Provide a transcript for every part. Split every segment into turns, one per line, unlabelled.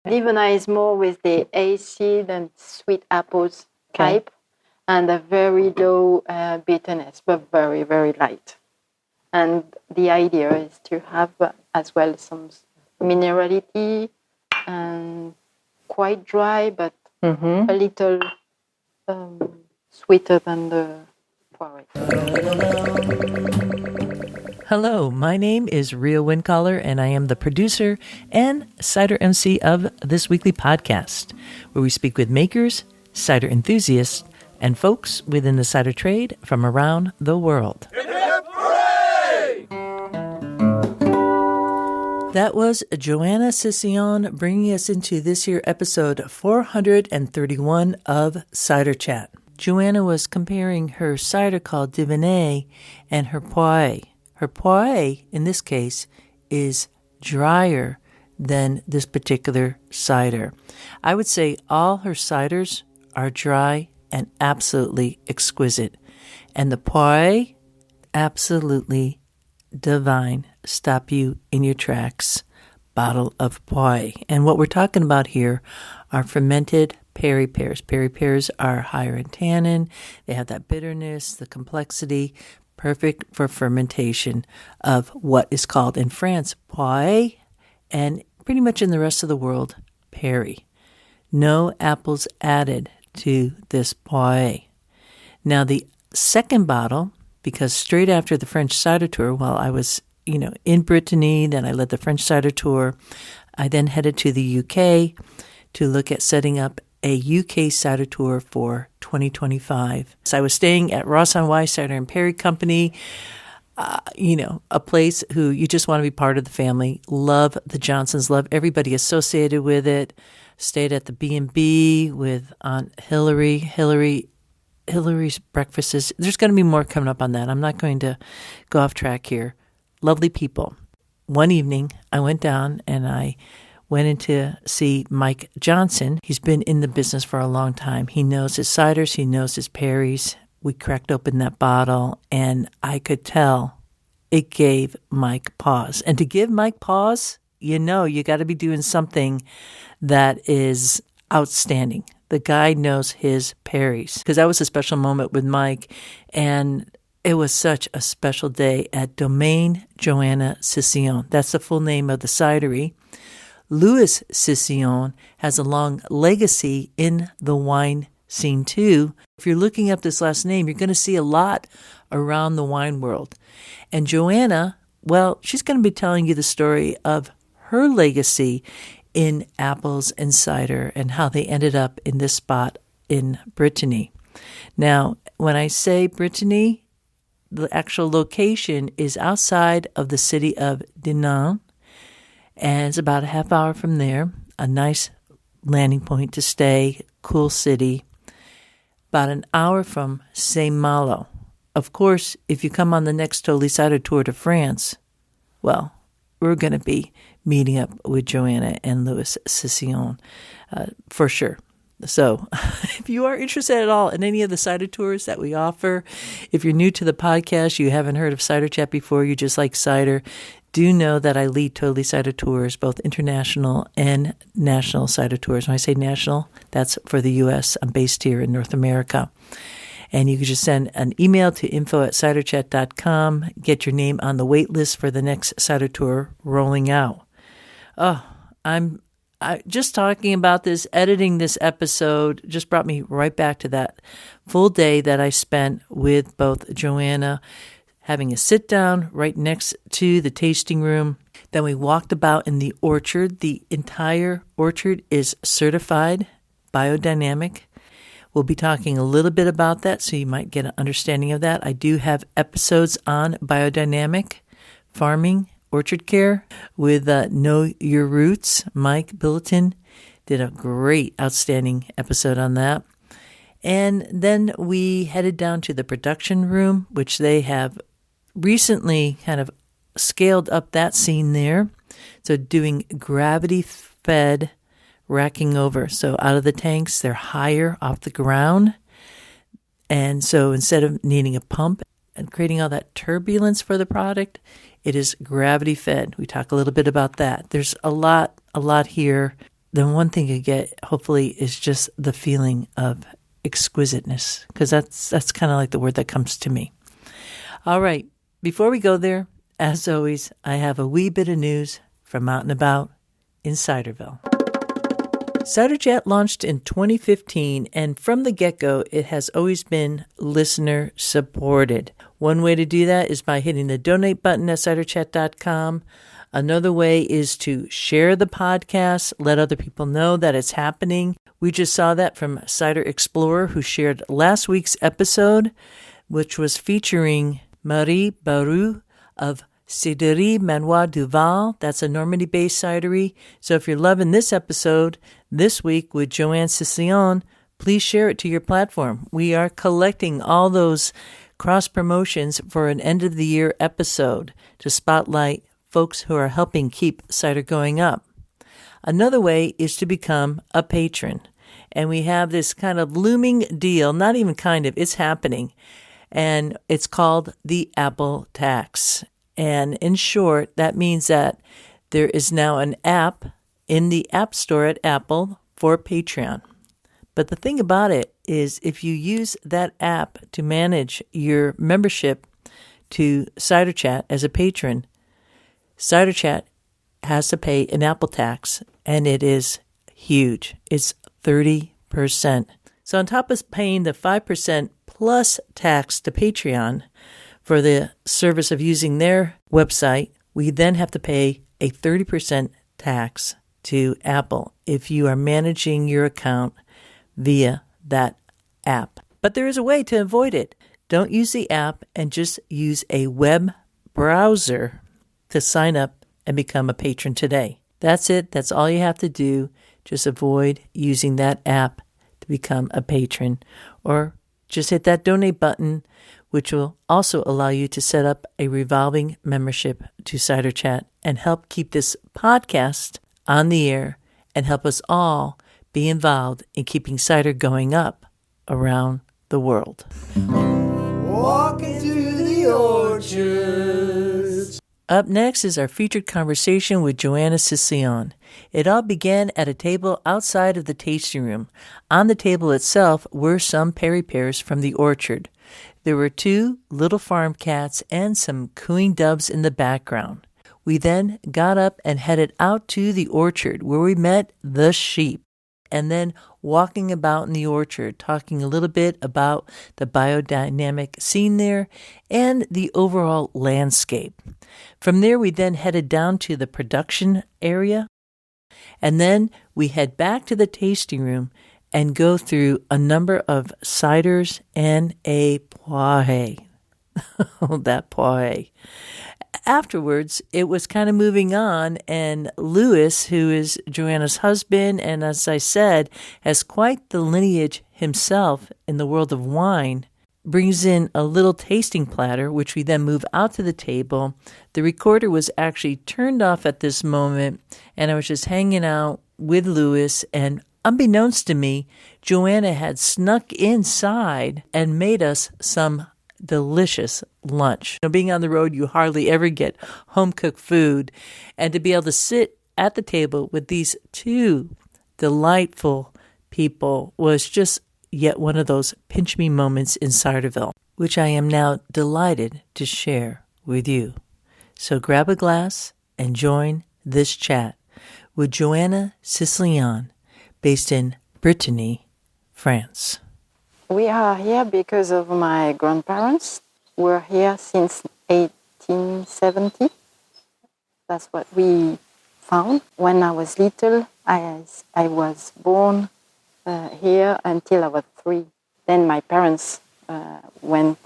Livena is more with the acid and sweet apples type, and a very low bitterness, but very, very light. And the idea is to have as well some minerality and quite dry, but a little sweeter than the Poiré.
Hello, my name is Ria Windcaller, and I am the producer and cider MC of this weekly podcast, where we speak with makers, cider enthusiasts, and folks within the cider trade from around the world. That was Johanna Cécillon bringing us into this year episode 431 of Cider Chat. Johanna was comparing her cider called Dinan and her Poiré. Her Poiré, in this case, is drier than this particular cider. I would say all her ciders are dry and absolutely exquisite. And the Poiré, absolutely divine. Stop you in your tracks. Bottle of Poiré. And what we're talking about here are fermented Perry pears. Perry pears are higher in tannin. They have that bitterness, the complexity, perfect for fermentation of what is called in France Poiré, and pretty much in the rest of the world, Perry. No apples added to this Poiré. Now the second bottle, because straight after the French cider tour, while I was in Brittany, then I led the French cider tour, I then headed to the UK to look at setting up a UK cider tour for 2025. So I was staying at Ross on Wye Cider and Perry Company, a place who you just want to be part of the family. Love the Johnsons, love everybody associated with it. Stayed at the B&B with Aunt Hillary. Hillary's breakfasts. There's going to be more coming up on that. I'm not going to go off track here. Lovely people. One evening, I went down and I went in to see Mike Johnson. He's been in the business for a long time. He knows his ciders. He knows his Perrys. We cracked open that bottle, and I could tell it gave Mike pause. And to give Mike pause, you got to be doing something that is outstanding. The guy knows his Perrys. Because that was a special moment with Mike, and it was such a special day at Domaine Johanna Cécillon. That's the full name of the cidery. Louis Cécillon has a long legacy in the wine scene too. If you're looking up this last name, you're going to see a lot around the wine world. And Johanna, well, she's going to be telling you the story of her legacy in apples and cider and how they ended up in this spot in Brittany. Now, when I say Brittany, the actual location is outside of the city of Dinan, and it's about a half hour from there, a nice landing point to stay, cool city, about an hour from Saint-Malo. Of course, if you come on the next Totally Cider tour to France, well, we're going to be meeting up with Johanna and Louis Cécillon for sure. So if you are interested at all in any of the cider tours that we offer, if you're new to the podcast, you haven't heard of Cider Chat before, you just like cider, do know that I lead Totally Cider tours, both international and national cider tours. When I say national, that's for the U.S. I'm based here in North America. And you can just send an email to info@ciderchat.com, get your name on the wait list for the next cider tour rolling out. Oh, I'm just talking about this, editing this episode, just brought me right back to that full day that I spent with both Johanna, having a sit down right next to the tasting room. Then we walked about in the orchard. The entire orchard is certified biodynamic. We'll be talking a little bit about that, so you might get an understanding of that. I do have episodes on biodynamic farming, orchard care with Know Your Roots. Mike Billiton did a great, outstanding episode on that. And then we headed down to the production room, which they have recently kind of scaled up that scene there. So doing gravity-fed racking over. So out of the tanks, they're higher off the ground. And so instead of needing a pump and creating all that turbulence for the product, It is gravity fed. We talk a little bit about that. There's a lot here. The one thing you get, hopefully, is just the feeling of exquisiteness, because that's kind of like the word that comes to me. All right. Before we go there, as always, I have a wee bit of news from out and about in Ciderville. Cider Chat launched in 2015, and from the get-go, it has always been listener-supported. One way to do that is by hitting the donate button at ciderchat.com. Another way is to share the podcast, let other people know that it's happening. We just saw that from Cider Explorer, who shared last week's episode, which was featuring Marie Baru of Ciderie Manoir Duval. That's a Normandy-based cidery. So if you're loving this episode this week with Johanna Cécillon, please share it to your platform. We are collecting all those cross-promotions for an end-of-the-year episode to spotlight folks who are helping keep cider going up. Another way is to become a patron. And we have this kind of looming deal, not even kind of, it's happening. And it's called the Apple Tax. And in short, that means that there is now an app in the App Store at Apple for Patreon. But the thing about it is, if you use that app to manage your membership to Cider Chat as a patron, Cider Chat has to pay an Apple tax, and it is huge. It's 30%. So on top of paying the 5% plus tax to Patreon for the service of using their website, we then have to pay a 30% tax to Apple if you are managing your account via that app. But there is a way to avoid it. Don't use the app and just use a web browser to sign up and become a patron today. That's it. That's all you have to do. Just avoid using that app to become a patron, or just hit that donate button, which will also allow you to set up a revolving membership to Cider Chat and help keep this podcast on the air and help us all be involved in keeping cider going up around the world. Walking through the orchards. Up next is our featured conversation with Johanna Cécillon. It all began at a table outside of the tasting room. On the table itself were some peri pears from the orchard. There were 2 little farm cats and some cooing doves in the background. We then got up and headed out to the orchard, where we met the sheep, and then walking about in the orchard, talking a little bit about the biodynamic scene there and the overall landscape. From there, we then headed down to the production area, and then we head back to the tasting room and go through a number of ciders and a poiré. Oh, that poiré. Afterwards, it was kind of moving on, and Louis, who is Johanna's husband, and as I said, has quite the lineage himself in the world of wine, brings in a little tasting platter, which we then move out to the table. The recorder was actually turned off at this moment, and I was just hanging out with Louis, and unbeknownst to me, Johanna had snuck inside and made us some delicious lunch. Being on the road, you hardly ever get home-cooked food, and to be able to sit at the table with these 2 delightful people was just yet one of those pinch-me moments in Ciderville, which I am now delighted to share with you. So grab a glass and join this chat with Johanna Cécillon, based in Brittany, France.
We are here because of my grandparents. We're here since 1870. That's what we found. When I was little, I was born here until I was 3. Then my parents went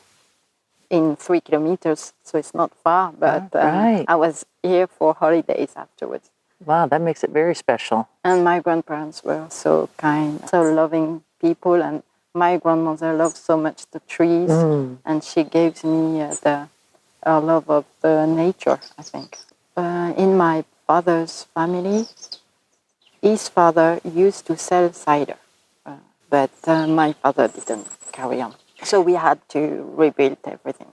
in 3 kilometers, so it's not far, but
Right.
I was here for holidays afterwards.
Wow, that makes it very special.
And my grandparents were so kind, so loving people, and my grandmother loved so much the trees, and she gave me her love of the nature, I think. In my father's family, his father used to sell cider, but my father didn't carry on. So we had to rebuild everything.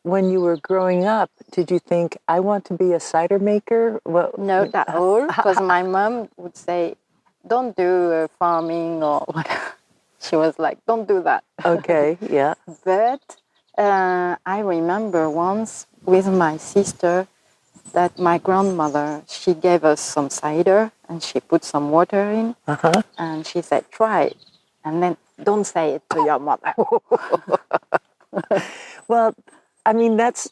when you were growing up, did you think, I want to be a cider maker?
Not at all, because my mom would say, don't do farming or whatever. She was like, don't do that.
Okay, yeah.
But I remember once with my sister that my grandmother, she gave us some cider and she put some water in and she said, try it. And then don't say it to your mother.
Well, I mean, that's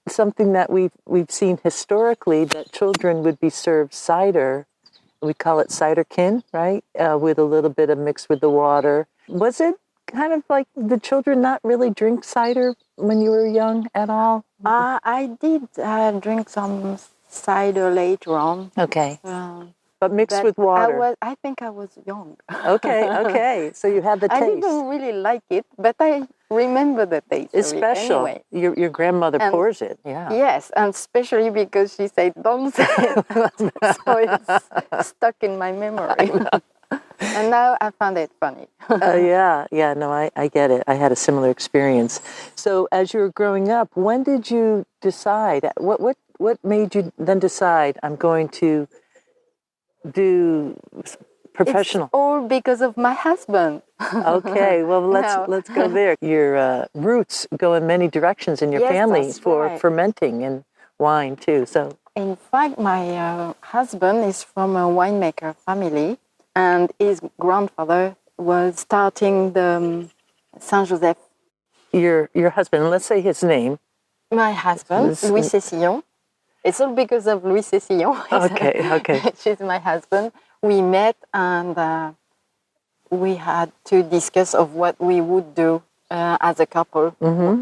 something that we've seen historically, that children would be served cider. We call it cider-kin, right? With a little bit of mixed with the water. Was it kind of like the children not really drink cider when you were young at all?
I did drink some cider later on.
Okay. But mixed with water.
I think I was young.
Okay. So you had the taste.
I didn't really like it, but I remember the taste.
It's special.
Anyway.
Your grandmother pours it. Yeah.
Yes, and especially because she said, "Don't say it." So it's stuck in my memory. And now I found it funny.
Yeah. No, I get it. I had a similar experience. So as you were growing up, when did you decide? What made you then decide, I'm going to do professional?
It's all because of my husband.
Okay, well let's go there. Your roots go in many directions in your family for fermenting and wine too. So
in fact, my husband is from a winemaker family, and his grandfather was starting the Saint Joseph.
Your husband, let's say his name.
My husband, Louis Cécillon. It's all because of Louis Cécillon.
Okay.
She's my husband. We met and we had to discuss of what we would do as a couple,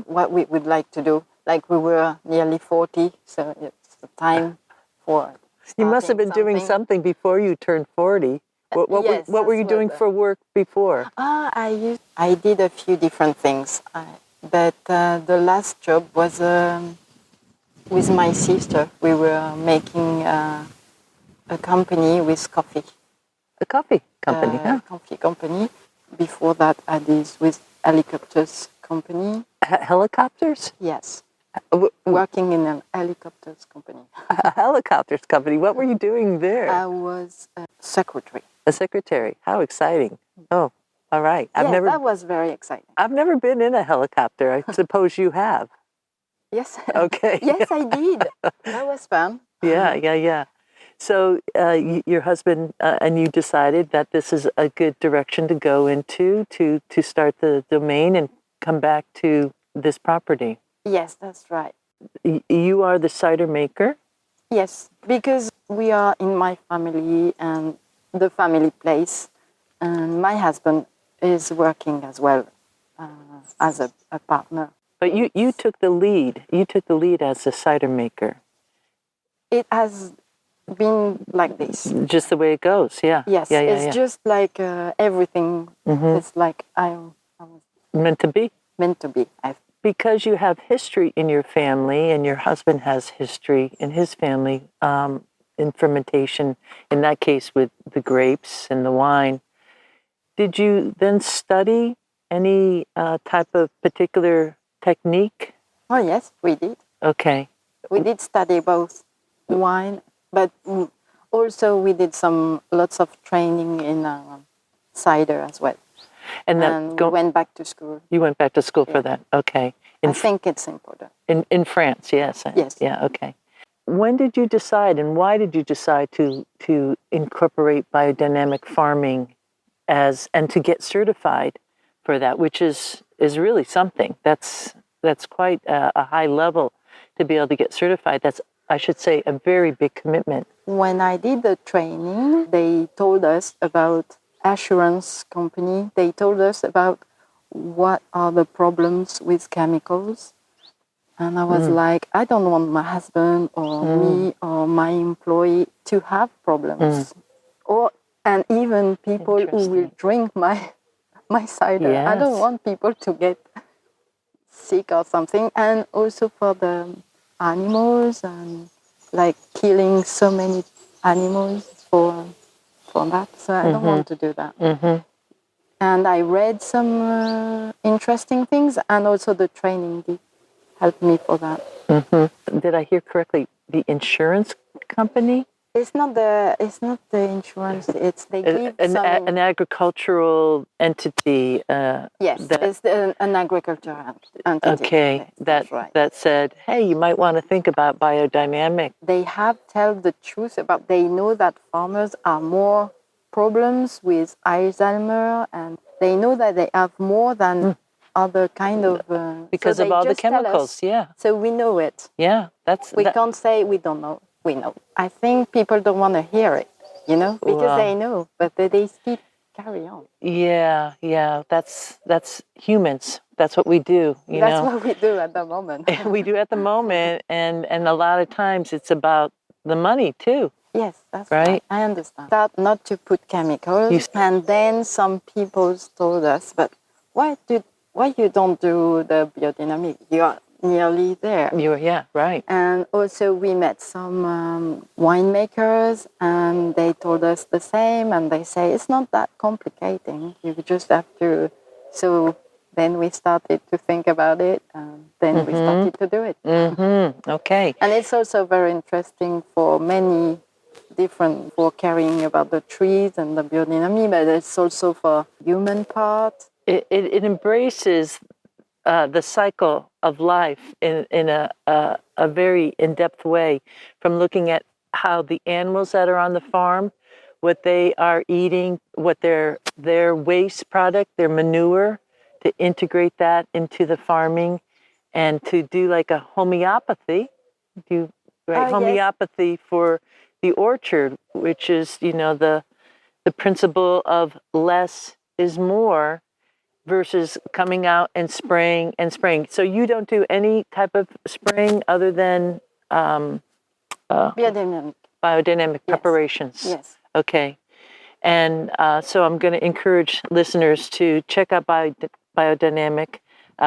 what we would like to do. Like we were nearly 40, so it's the time for
You must have been doing something before you turned 40. What were you doing for work before?
I did a few different things, but the last job was with my sister. We were making a company with coffee.
A coffee company,
Coffee company. Before that, I did with helicopters company.
Helicopters?
Yes. Working in an helicopters company.
A helicopters company. What were you doing there?
I was a secretary.
A secretary. How exciting. Oh, all right.
That was very exciting.
I've never been in a helicopter. I suppose you have.
Yes.
Okay.
Yes, I did. That was fun.
Yeah. So your husband and you decided that this is a good direction to go into to start the domain and come back to this property.
Yes, that's right.
You are the cider maker?
Yes, because we are in my family and the family place, and my husband is working as well as a partner.
But you took the lead. You took the lead as a cider maker.
It has been like this.
Just the way it goes, yeah.
Yes, it's just like everything. It's like I was
meant to be.
Meant to be.
Because you have history in your family, and your husband has history in his family in fermentation. In that case, with the grapes and the wine. Did you then study any type of particular technique?
Oh yes, we did.
Okay.
We did study both wine, but also we did lots of training in cider as well. And we went back to school.
You went back to school for that. Okay.
I think it's important.
In France, yes.
Yes.
Yeah. Okay. When did you decide, and why did you decide to incorporate biodynamic farming and to get certified for that, which is really something. That's quite a high level to be able to get certified. That's, I should say, a very big commitment.
When I did the training, they told us about assurance company. They told us about what are the problems with chemicals. And I was like, I don't want my husband or me or my employee to have problems. And even people who will drink my cider. Yes. I don't want people to get sick or something. And also for the animals and like killing so many animals for that. So I don't want to do that. And I read some interesting things, and also the training helped me for that.
Mm-hmm. Did I hear correctly? The insurance company?
It's not the insurance. It's they give
an agricultural entity.
Yes, it's an agricultural entity.
Okay,
that's right.
That said, hey, you might want to think about biodynamic.
They have told the truth about. They know that farmers are more problems with Alzheimer, and they know that they have more than other kind of
because of all the chemicals. Yeah.
So we know it.
Yeah,
we can't say we don't know. We know. I think people don't want to hear it, because they know, but they still carry on.
Yeah. That's humans. That's what we do.
That's what we do at the moment.
We do at the moment, and a lot of times it's about the money too.
Yes, that's right. I understand. That not to put chemicals, and then some people told us, but why you don't do the biodynamic? You are nearly there.
Right.
And also we met some winemakers, and they told us the same, and they say it's not that complicating. You just have to. So then we started to think about it, and then we started to do it.
Mm-hmm. Okay.
And it's also very interesting for many different, for caring about the trees and the biodynamic, but it's also for human part.
It embraces the cycle of life in a very in-depth way, from looking at how the animals that are on the farm, what they are eating, what their waste product, their manure, to integrate that into the farming, and to do like a homeopathy, homeopathy for the orchard, which is the principle of less is more, versus coming out and spraying. So you don't do any type of spraying other than biodynamic preparations.
Yes.
Okay. And so I'm going to encourage listeners to check out Biodynamic.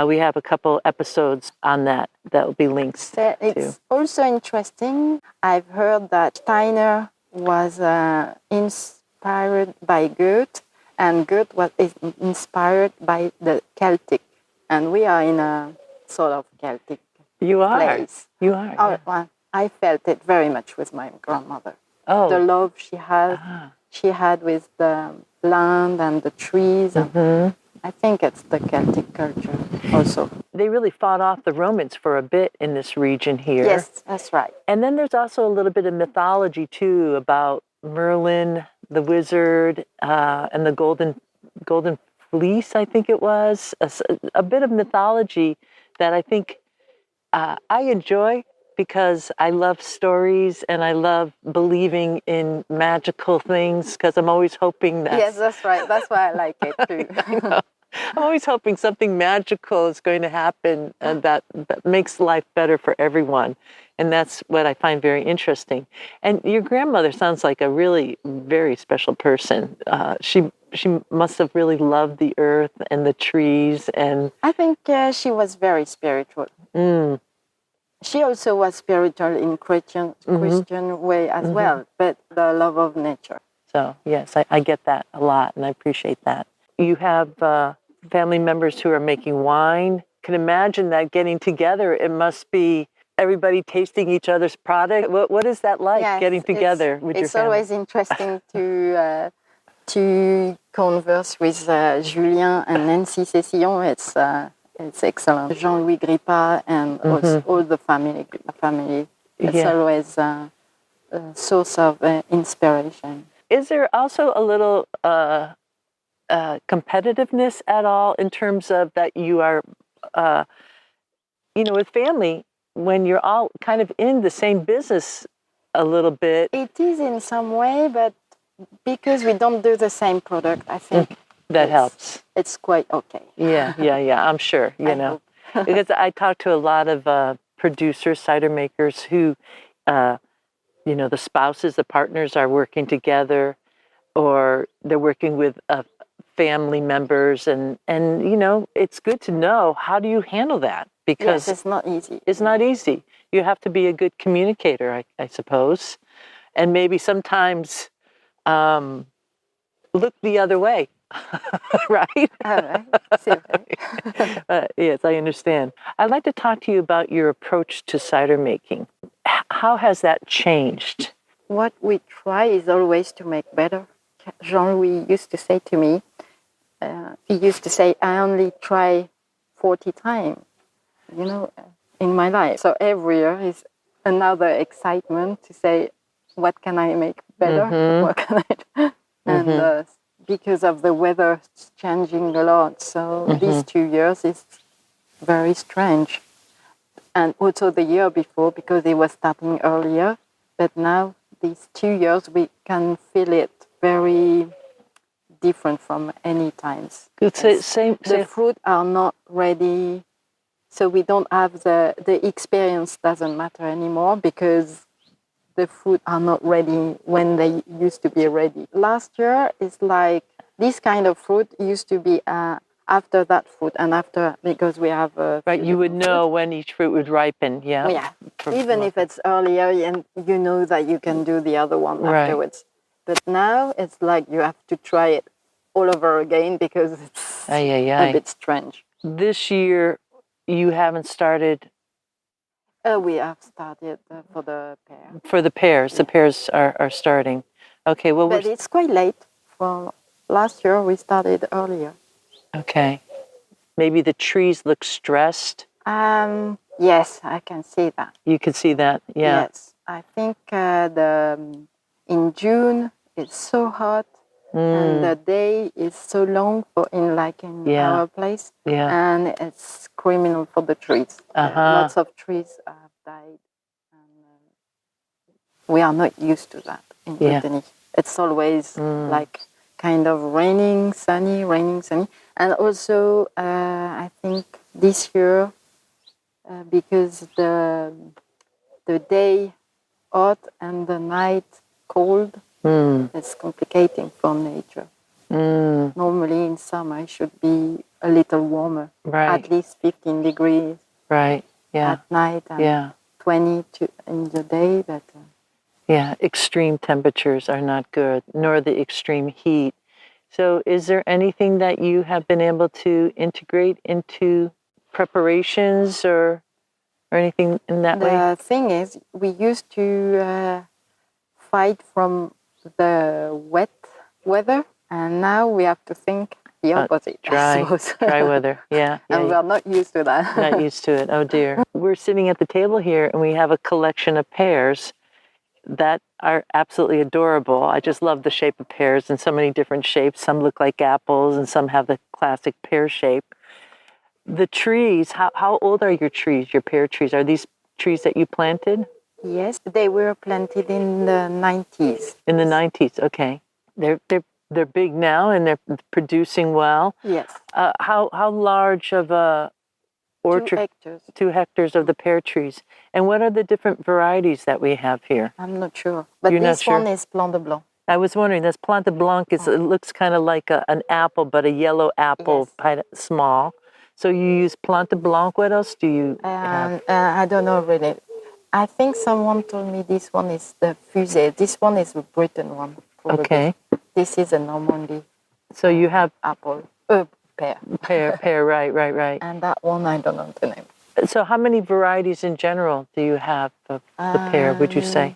We have a couple episodes on that will be links
It's also interesting. I've heard that Steiner was inspired by Goethe, and Goethe was
inspired
by the Celtic. And we are in a sort of Celtic place.
You are.
Oh, well, I felt it very much with my grandmother. Oh. The love she had with the land and the trees. And I think it's the Celtic culture also.
They really fought off the Romans for a bit in this region here.
Yes, that's right.
And then there's also a little bit of mythology too about Merlin, the wizard, and the golden fleece, I think it was. A bit of mythology that I think I enjoy, because I love stories and I love believing in magical things, because I'm always hoping that...
Yes, that's right. That's why I like it too.
I'm always hoping something magical is going to happen and that makes life better for everyone. And that's what I find very interesting. And your grandmother sounds like a really very special person. She must have really loved the earth and the trees. And
I think she was very spiritual. She also was spiritual in Christian way as well, but the love of nature.
So yes, I get that a lot, and I appreciate that. You have family members who are making wine. Can imagine that getting together. It must be everybody tasting each other's product. What is that like, getting together with your family?
It's always interesting to converse with Julien and Nancy Cécillon. It's excellent. Jean-Louis Grippa and all the family. It's always a source of inspiration.
Is there also a little competitiveness at all, in terms of that you are, with family, when you're all kind of in the same business a little bit?
It is in some way, but because we don't do the same product, I think
that helps.
It's quite okay.
Yeah. I'm sure, because I talk to a lot of producers, cider makers who, the spouses, the partners are working together, or they're working with family members, and it's good to know, how do you handle that? Because
it's not easy.
It's not easy. You have to be a good communicator, I suppose, and maybe sometimes look the other way Right?
Ah, ouais, c'est vrai.
Yes, I understand. I'd like to talk to you about your approach to cider making. How has that changed?
What we try is always to make better. Jean-Louis used to say to me, he used to say, I only try 40 times, in my life. So every year is another excitement to say, what can I make better?
Mm-hmm.
What can I do? And because of the weather changing a lot, so these 2 years is very strange. And also the year before, because it was starting earlier, but now these 2 years we can feel it very different from any times. The fruit are not ready, so we don't have the experience doesn't matter anymore because the fruit are not ready when they used to be ready. Last year is like this kind of fruit used to be after that fruit and after, because we have
right, you would know when each fruit would ripen. Yeah.
Yeah. Even if it's earlier, and you know that you can do the other one afterwards. But now it's like you have to try it all over again because it's a bit strange.
This year, you haven't started.
We have started for the pear.
For the pears, the pears are starting. Okay, well,
but it's quite late. From last year, we started earlier.
Okay, maybe the trees look stressed.
Yes, I can see that.
You can see that, yeah.
Yes, I think in June it's so hot. And the day is so long in our place, and it's criminal for the trees. Lots of trees have died, and we are not used to that in Brittany. It's always like kind of raining, sunny, and also I think this year because the day hot and the night cold. It's complicating for nature. Normally in summer it should be a little warmer, at least 15 degrees at night and 20 in the day. But
extreme temperatures are not good, nor the extreme heat. So is there anything that you have been able to integrate into preparations or anything in that way?
The thing is, we used to fight from the wet weather, and now we have to think the opposite.
Dry weather, yeah.
And we're not used to that.
Not used to it, oh dear. We're sitting at the table here and we have a collection of pears that are absolutely adorable. I just love the shape of pears in so many different shapes. Some look like apples and some have the classic pear shape. The trees, how old are your trees, your pear trees? Are these trees that you planted?
Yes, they were planted in the 90s.
In the 90s, okay. They're big now and they're producing well.
Yes.
How large of a orchard?
2 hectares.
2 hectares of the pear trees. And what are the different varieties that we have here?
I'm not sure. But
You're
this
not
one is Plante Blanc.
I was wondering, this Plante Blanc, it looks kind of like an apple, but a yellow apple, small. So you use Plante Blanc. What else do you have?
I don't know really. I think someone told me this one is the Fusée. This one is the Breton one. Probably.
Okay.
This is a Normandy.
So you have
apple, pear.
Pear, right.
And that one, I don't know the name.
So how many varieties in general do you have of the pear, would you say?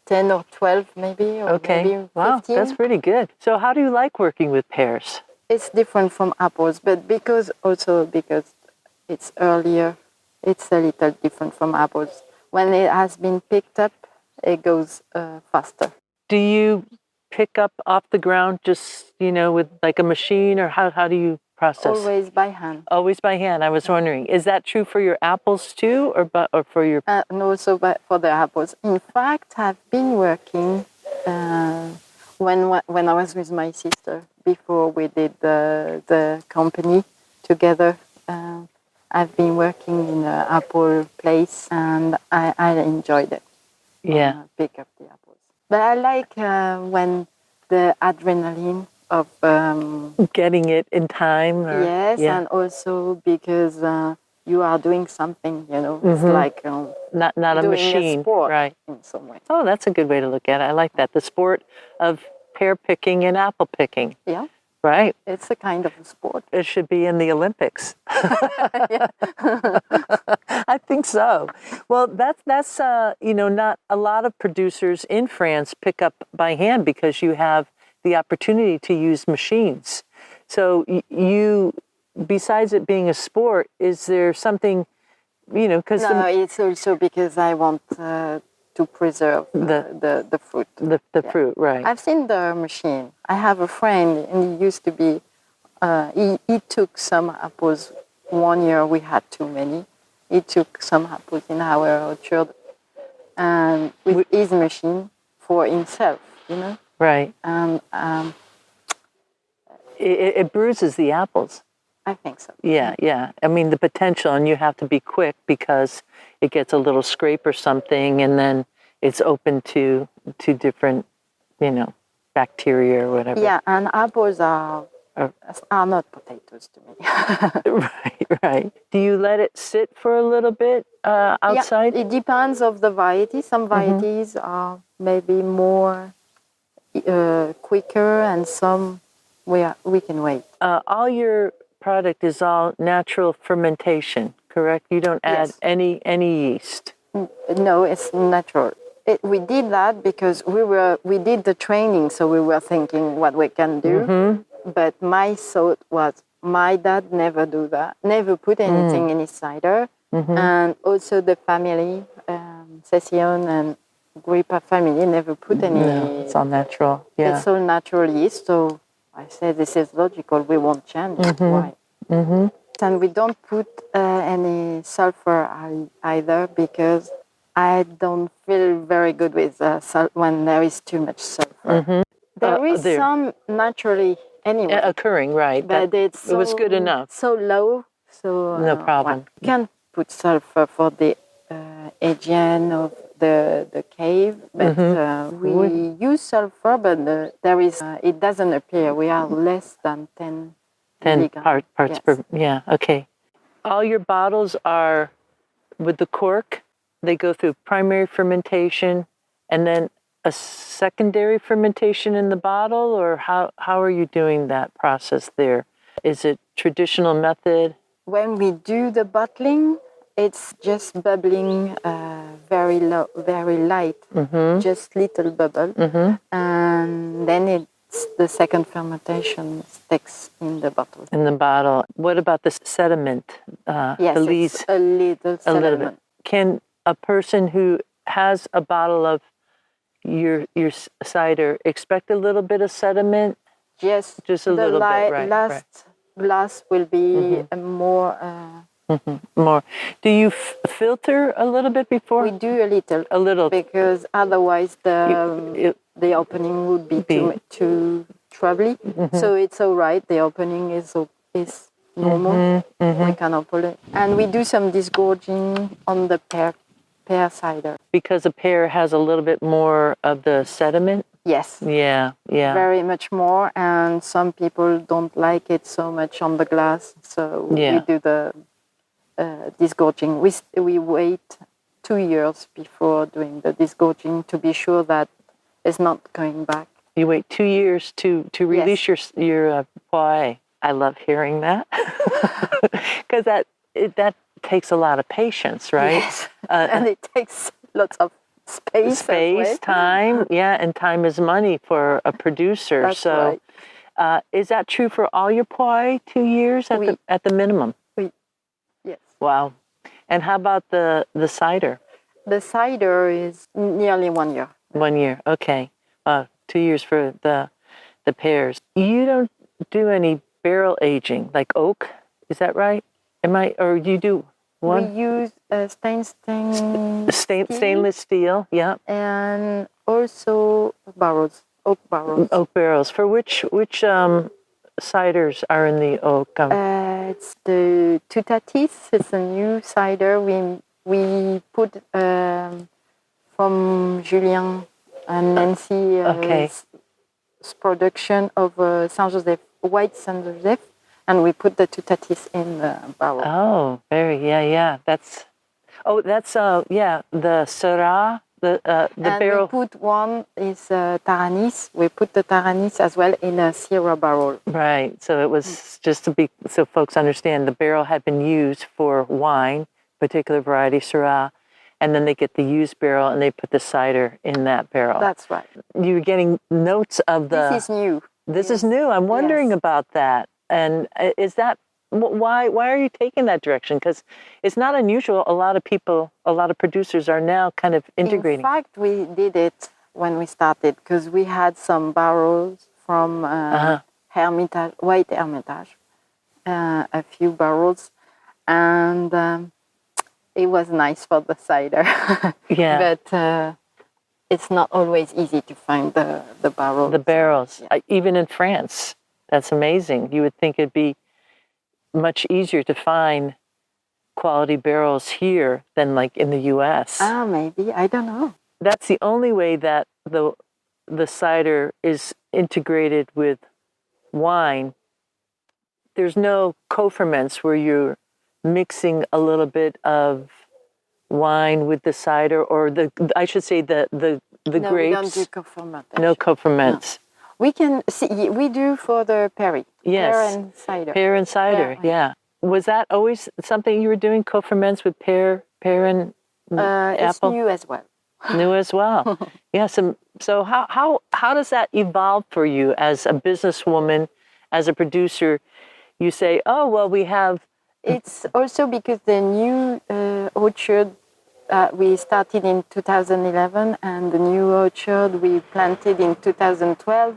10 or 12 maybe, or maybe 15.
Wow, that's pretty good. So how do you like working with pears?
It's different from apples, but because it's earlier, it's a little different from apples. When it has been picked up, it goes faster.
Do you pick up off the ground just, with like a machine, or how do you process?
Always by hand.
Always by hand. I was wondering, is that true for your apples too, or for your?
And also for the apples. In fact, I've been working when I was with my sister before we did the company together. I've been working in an apple place, and I enjoyed it.
Yeah.
Pick up the apples. But I like when the adrenaline of
getting it in time.
Yes, and also because you are doing something, it's like
not a machine,
a sport,
right?
In some way.
Oh, that's a good way to look at it. I like that. The sport of pear picking and apple picking.
Yeah.
Right.
It's a kind of a sport.
It should be in the Olympics. I think so. Well, that's not a lot of producers in France pick up by hand because you have the opportunity to use machines. So you, besides it being a sport, is there something, because
No, it's also because I want to preserve the fruit.
The fruit, right?
I've seen the machine. I have a friend, and he used to be. He took some apples. 1 year we had too many. He took some apples in our orchard, and with his machine for himself,
Right.
And
it bruises the apples.
I think so.
Yeah. I mean, the potential, and you have to be quick because it gets a little scrape or something, and then it's open to different, bacteria or whatever.
Yeah, and apples are not potatoes to me.
Right. Do you let it sit for a little bit outside?
Yeah, it depends of the variety. Some varieties are maybe more quicker, and some we can wait.
All your product is all natural fermentation, correct? You don't add any yeast.
No, it's natural. We did that because we did the training, so we were thinking what we can do. Mm-hmm. But my thought was, my dad never do that, never put anything in his cider, and also the family, Cécillon and Grippa family, never put any.
No, it's all natural. Yeah,
it's all natural yeast. So I said, this is logical. We won't change it. Why? Mm-hmm. And we don't put any sulfur either because I don't feel very good with when there is too much sulfur. Mm-hmm. There is some naturally anyway
occurring, right?
But it
was good enough.
So low, so
no problem.
You can put sulfur for the hygiene of the cave, but we use sulfur, but there is it doesn't appear. We are less than 10
parts per. Yeah. Okay. All your bottles are with the cork. They go through primary fermentation and then a secondary fermentation in the bottle, or how are you doing that process there? Is it traditional method?
When we do the bottling, it's just bubbling very low, very light, just little bubble, and then it's the second fermentation sticks in the bottle.
In the bottle. What about the sediment?
Yes,
it's
a little sediment.
A little bit. Can a person who has a bottle of your cider expect a little bit of sediment?
Yes,
just a little bit. Right.
Last glass will be more.
More. Do you filter a little bit before?
We do a little, because otherwise the opening would be too troubly. So it's all right. The opening is normal. We can open it, and we do some disgorging on the pear cider
because a pear has a little bit more of the sediment.
Yes.
Yeah.
Very much more, and some people don't like it so much on the glass. So we do the disgorging. We wait 2 years before doing the disgorging to be sure that it's not going back. You wait 2 years to release your pois. I love hearing that because that takes a lot of patience, right? Yes. And it takes lots of space, time, and time is money for a producer. That's so, right. Is that true for all your pois? 2 years at the minimum. Yes. Wow. And how about the cider? The cider is nearly 1 year. 1 year. Okay. 2 years for the pears. You don't do any barrel aging like oak, is that right? Or you do one? We use stainless steel, yeah. And also barrels, oak barrels. Oak barrels. For which ciders are in the oak? It's the Tutatis. It's a new cider we put from Julien and Nancy production of Saint Joseph, white Saint Joseph, and we put the Tutatis in the barrel. Oh, the Syrah
the
and
barrel.
we put one is Taranis. We put the Taranis as well in a Syrah barrel.
Right. So it was just to be, so folks understand, the barrel had been used for wine, particular variety, Syrah, and then they get the used barrel and they put the cider in that barrel.
That's right.
You're getting notes of the...
This is new.
This is new. I'm wondering about that. And is that, why are you taking that direction? Because it's not unusual. A lot of people, a lot of producers are now kind of integrating.
In fact, we did it when we started because we had some barrels from Hermitage, White Hermitage, a few barrels, and it was nice for the cider.
Yeah.
But it's not always easy to find the barrels.
The barrels,
Yeah.
even in France. That's amazing. You would think it'd be much easier to find quality barrels here than like in the U.S.
Maybe. I don't know.
That's the only way that the cider is integrated with wine. There's no co-ferments where you're mixing a little bit of wine with the cider, or I should say the
No,
grapes.
we don't do co-fermentation.
No co-ferments.
No. We can see. We do for the perry.
Yes.
Pear and cider.
Pear and cider. Yeah. Was that always something you were doing? Co-ferments with pear and
It's
apple.
new as well.
New as well. Yeah. So how does that evolve for you as a businesswoman, as a producer? You say, oh well, we have.
It's also because the new orchard we started in 2011, and the new orchard we planted in 2012.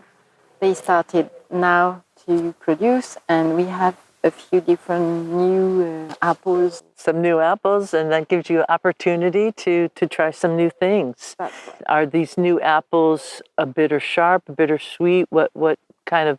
They started now to produce, and we have a few different new apples.
Some new apples, and that gives you opportunity to try some new things.
That's right.
Are these new apples a bitter sharp, a bitter sweet? What kind of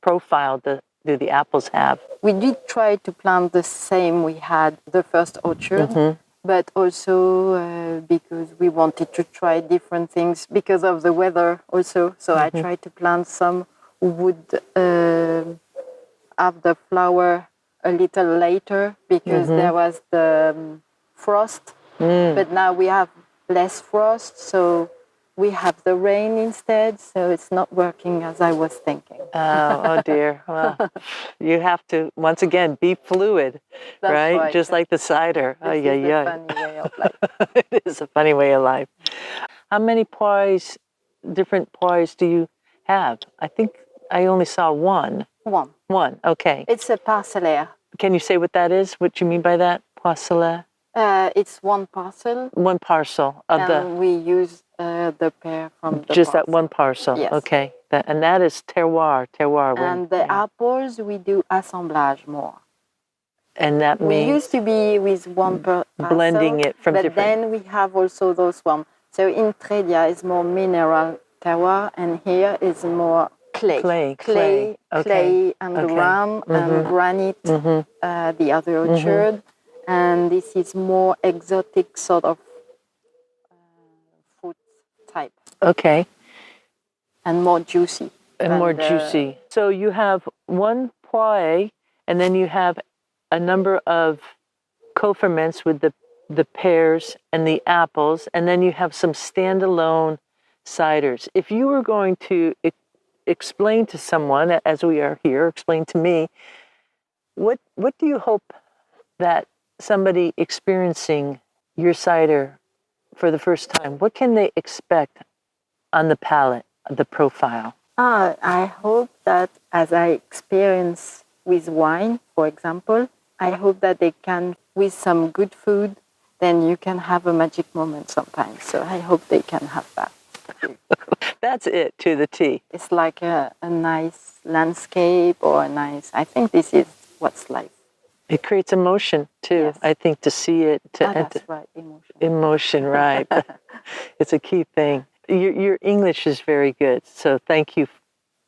profile do the apples have?
We did try to plant the same we had the first orchard, but also because we wanted to try different things because of the weather also. So I tried to plant some who would have the flower a little later because there was the frost. But now we have less frost, so we have the rain instead. So it's not working as I was thinking.
Oh dear. Well, you have to, once again, be fluid,
That's
right? Just like the cider.
This is a funny way of life.
It is a funny way of life. How many pois, different pois do you have? I think I only saw one. One, okay.
It's a parcellaire.
Can you say what that is? What you mean by that? Parcellaire?
It's one parcel.
One parcel of
and we use the pear from the
just
parcel.
that one parcel.
Yes.
Okay. And that is terroir.
And the apples, we do assemblage more.
And that
we
means
used to be with one per parcel,
blending it from
but
different.
then we have also those one. So in Tredia is more mineral terroir, and here is more clay.
Okay.
Clay and ram and granite. The other orchard, and this is more exotic sort of fruit type.
Okay.
And more juicy.
And more juicy. So you have one pois, and then you have a number of co-ferments with the pears and the apples, and then you have some standalone ciders. If you were going to explain to someone, as we are here, explain to me, what do you hope that somebody experiencing your cider for the first time, what can they expect on the palate, the profile?
I hope that as I experience with wine, for example, I hope that they can, with some good food, then you can have a magic moment sometimes. So I hope they can have that.
That's it, to the T.
It's like a nice landscape or a nice, I think this is what's life.
It creates emotion, too,
Yes.
I think, to see it.
That's right, emotion.
Emotion, right. It's a key thing. Your English is very good, so thank you.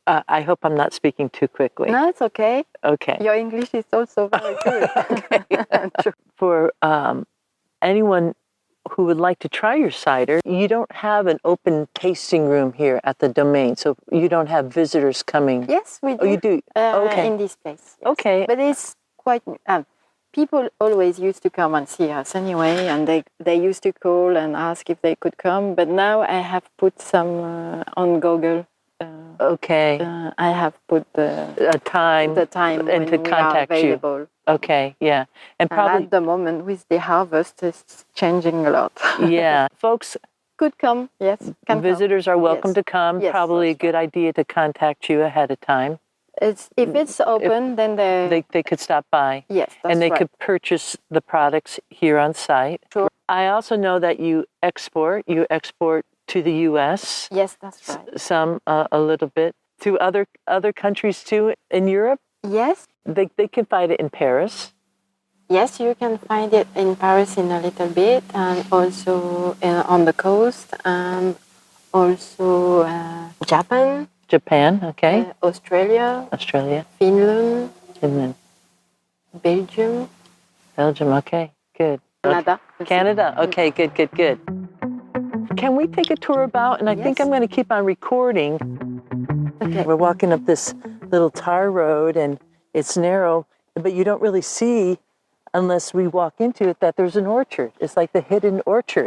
I hope I'm not speaking too quickly.
No, it's okay.
Okay.
Your English is also very good.
Okay. For anyone who would like to try your cider, you don't have an open tasting room here at the Domaine, so you don't have visitors coming.
Yes, we do.
Oh, you do? Okay.
In this place. Yes.
Okay.
But it's quite new. people always used to come and see us anyway, and they used to call and ask if they could come. But now I have put some on Google.
Okay.
I have put the time
and
when
to
we
contact
are available.
you. Okay, yeah. And probably
at the moment with the harvest, it's changing a lot.
yeah. Folks,
could come, yes.
Visitors are welcome
yes.
to come.
Yes,
probably a good idea to contact you ahead of time.
If it's open, then
they could stop by.
Yes, that's
and they
right.
could purchase the products here on site.
Sure.
I also know that you export. You export to the U.S.
Yes, that's right.
Some a little bit to other countries too in Europe.
Yes.
They can find it in Paris.
Yes, you can find it in Paris in a little bit, and also on the coast, and also Japan.
Japan, okay.
Australia. Finland. Belgium.
Okay, good. Canada, okay, good. Can we take a tour about? And I think I'm going to keep on recording. Okay. We're walking up this little tar road, and it's narrow, but you don't really see, unless we walk into it, that there's an orchard. It's like the hidden orchard.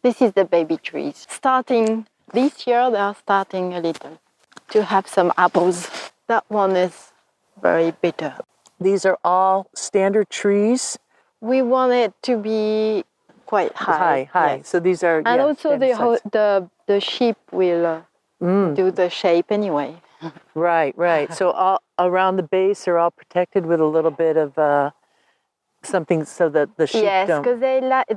This is the baby trees. Starting this year, they are starting a little to have some apples. That one is very bitter.
These are all standard trees?
We want it to be quite high.
High. Yes. So these are,
and also the sheep will do the shape anyway.
Right. So all around the base, they're all protected with a little bit of something so that the sheep don't.
Yes, because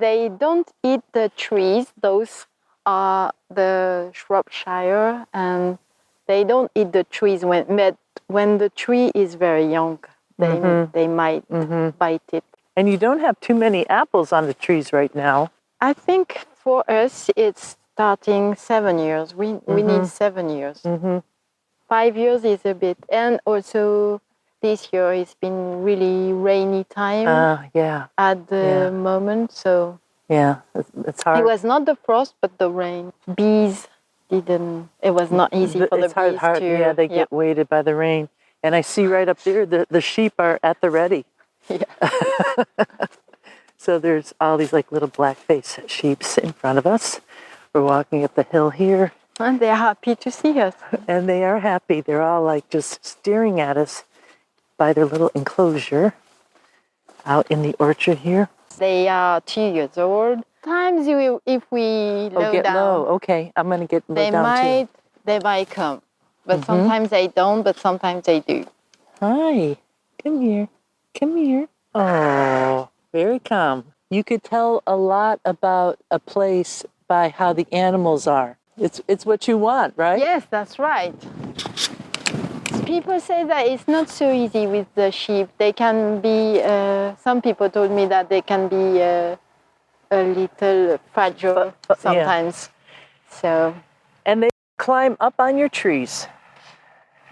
they don't eat the trees. Those are the Shropshire, and they don't eat the trees when the tree is very young. They might bite it.
And you don't have too many apples on the trees right now.
I think for us it's starting 7 years. We need 7 years. 5 years is a bit, and also this year it's been really rainy time. At the moment, so
it's hard.
It was not the frost, but the rain. Bees didn't. It was not easy for the bees
hard.
to.
They get weighted by the rain. And I see right up there the sheep are at the ready.
Yeah.
So there's all these like little black-faced sheeps in front of us. We're walking up the hill here.
And they're happy to see us.
And they are happy. They're all like just staring at us by their little enclosure out in the orchard here.
They are 2 years old. Sometimes if we
get
down,
low. Okay, I'm going to get low down too.
They might come. But sometimes they don't, but sometimes they do.
Hi, come here. Oh, very calm. You could tell a lot about a place by how the animals are. It's what you want, right?
Yes, that's right. People say that it's not so easy with the sheep. They can be, some people told me that they can be a little fragile sometimes. So.
And they climb up on your trees?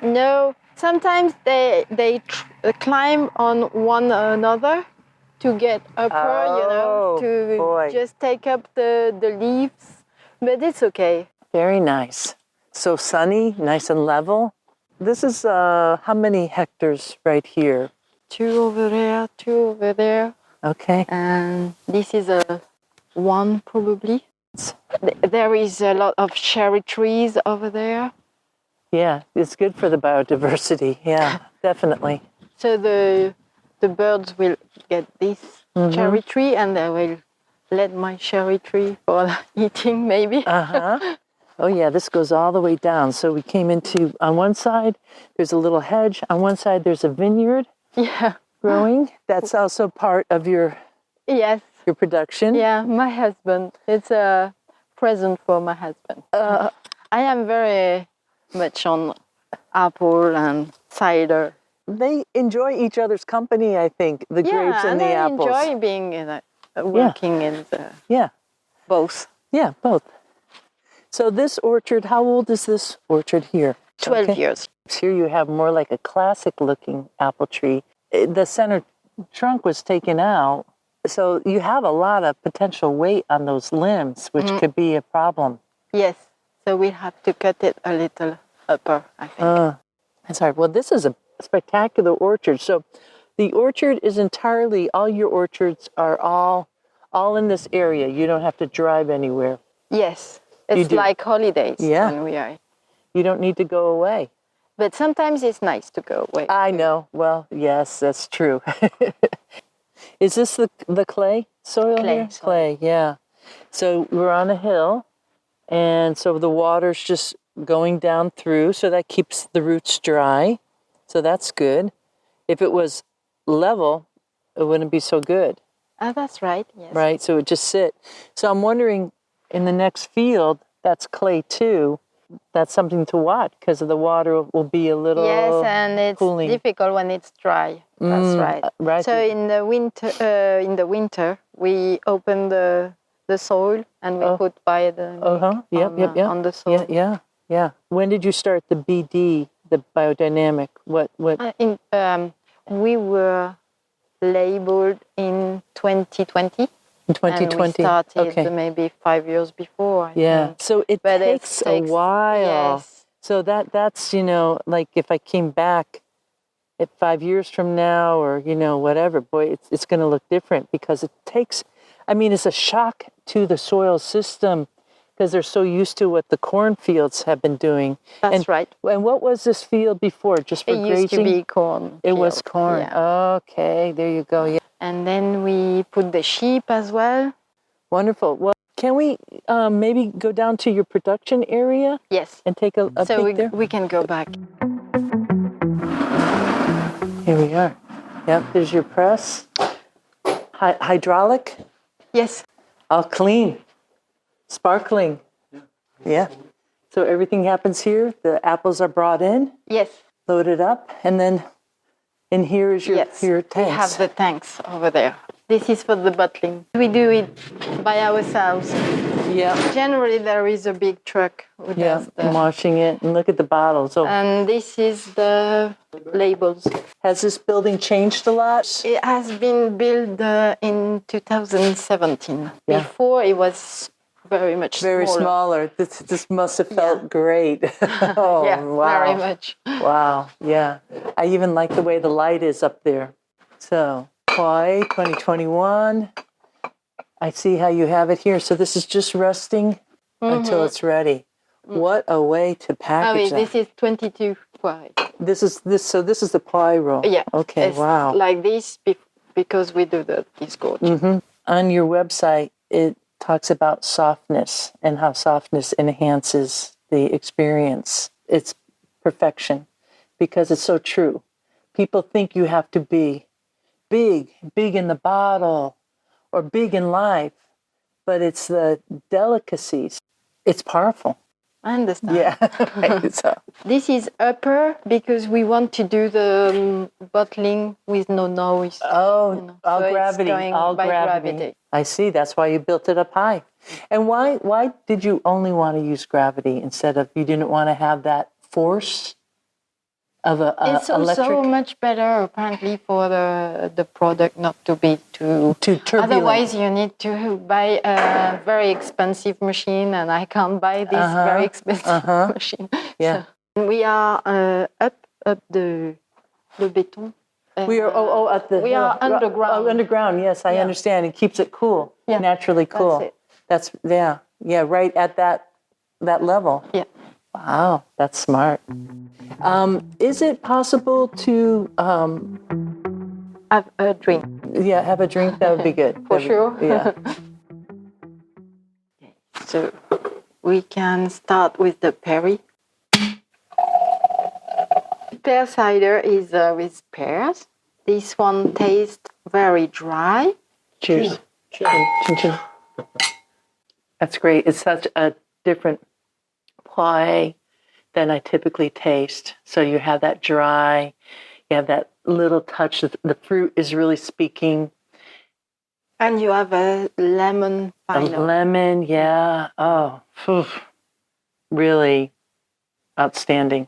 No, sometimes they climb on one another to get upper, just take up the leaves, but it's okay.
Very nice. So sunny, nice and level. This is how many hectares right here?
2 over there, 2 over there.
Okay.
And this is one probably. There is a lot of cherry trees over there.
Yeah, it's good for the biodiversity. Yeah, definitely.
So the birds will get this cherry tree, and they will let my cherry tree for eating maybe.
Oh yeah, this goes all the way down. So we came into, on one side, there's a little hedge. On one side, there's a vineyard growing. That's also part of your production.
Yeah, my husband. It's a present for my husband. I am very much on apple and cider.
They enjoy each other's company, I think, the grapes and the apples.
Yeah, I enjoy being working in both.
Yeah, both. So this orchard, how old is this orchard here?
12 years.
Here you have more like a classic-looking apple tree. The center trunk was taken out, so you have a lot of potential weight on those limbs, which could be a problem.
Yes, so we have to cut it a little upper, I think.
That's hard. Well, this is a spectacular orchard. So the orchard is entirely, all your orchards are all in this area. You don't have to drive anywhere.
Yes, it's like holidays when we are.
You don't need to go away.
But sometimes it's nice to go away.
I know. Well, yes, that's true. Is this the clay soil here? Clay, yeah. So we're on a hill, and so the water's just going down through, so that keeps the roots dry. So that's good. If it was level, it wouldn't be so good.
Oh, that's right, yes.
Right, so it would just sit. So I'm wondering, in the next field, that's clay too. That's something to watch because the water will be a little
yes, and it's
cooling.
Difficult when it's dry. That's right.
Right.
So in the winter, we open the soil and we put biodynamic on the soil.
Yeah. When did you start the BD, the biodynamic? What?
We were labeled in 2020.
In 2020.
And we started maybe 5 years before. I think.
So it takes a while.
Yes.
So that's, like if I came back at 5 years from now or, whatever, boy, it's going to look different because it takes, it's a shock to the soil system because they're so used to what the cornfields have been doing.
That's right.
And what was this field before? Just for grazing?
It used to be corn.
It was corn.
Yeah.
Okay, there you go. Yeah.
And then we put the sheep as well.
Wonderful. Well, can we maybe go down to your production area?
Yes.
And take a peek there?
We can go back.
Here we are. Yep, there's your press. Hydraulic?
Yes.
All clean. Sparkling. Yeah. So everything happens here. The apples are brought in.
Yes.
Loaded up. And then in here is your tanks.
We have the tanks over there. This is for the bottling. We do it by ourselves.
Yeah.
Generally, there is a big truck who does
washing it. And look at the bottles. Oh.
And this is the labels.
Has this building changed a lot?
It has been built in 2017.
Yeah.
Before, it was very much
smaller. This must have felt great. Oh, wow.
Very much.
Wow, yeah. I even like the way the light is up there. So, Hawaii 2021. I see how you have it here. So this is just resting until it's ready. What a way to package that.
This is 22 pie.
This is the pie roll.
Yeah.
Okay, wow.
Like this because we do the discord.
On your website, it talks about softness and how softness enhances the experience. It's perfection because it's so true. People think you have to be big in the bottle or big in life, but it's the delicacies. It's powerful.
I understand.
Yeah. Right, so.
This is upper because we want to do the bottling with no noise.
Oh, all
so
gravity. All gravity. I see. That's why you built it up high. And why did you only want to use gravity instead of, you didn't want to have that force of
it's
electric?
also much better apparently for the product not to be too
turbulent.
Otherwise you need to buy a very expensive machine, and I can't buy this very expensive machine.
Yeah.
So we are up the béton.
We are at the
we are underground.
Oh, underground. Yes, I understand. It keeps it cool. Yeah. Naturally cool. That's right at that level.
Yeah.
Wow, that's smart. Is it possible to
have a drink?
Yeah, have a drink. That would be good.
For sure.
Yeah.
So we can start with the Perry. Pear cider is with pears. This one tastes very dry.
Cheers. Cheers. That's great. It's such a different pie than I typically taste. So you have that dry, you have that little touch. The fruit is really speaking.
And you have a lemon final.
A lemon, yeah. Oh, really outstanding.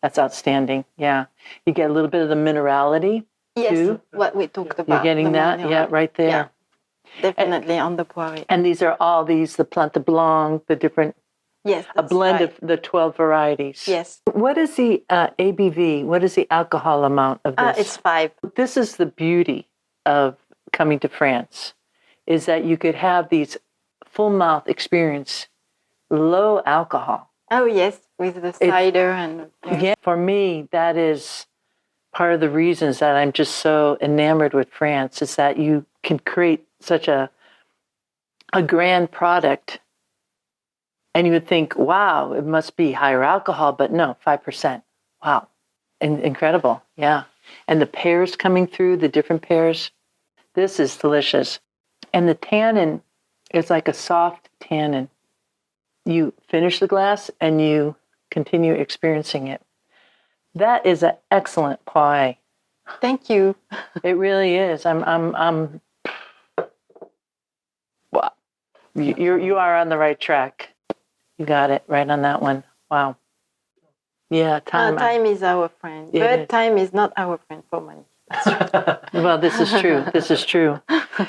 That's outstanding, yeah. You get a little bit of the minerality, too.
What we talked about.
You're getting that, right there.
Yeah, definitely on the poire.
And these are all the Plante Blanc, the different
Yes,
a blend of the 12 varieties.
Yes.
What is the ABV? What is the alcohol amount of this?
It's 5.
This is the beauty of coming to France, is that you could have these full mouth experience, low alcohol.
Oh, yes, with the cider and...
Yeah, for me, that is part of the reasons that I'm just so enamored with France, is that you can create such a grand product, and you would think, wow, it must be higher alcohol, but no, 5%. Wow, incredible, yeah. And the pears coming through, the different pears, this is delicious. And the tannin is like a soft tannin. You finish the glass and you continue experiencing it. That is an excellent pie.
Thank you.
It really is. Wow. You are on the right track. You got it right on that one. Wow. Yeah, time.
Time is our friend, but time is not our friend for money.
Well, this is true. This is true.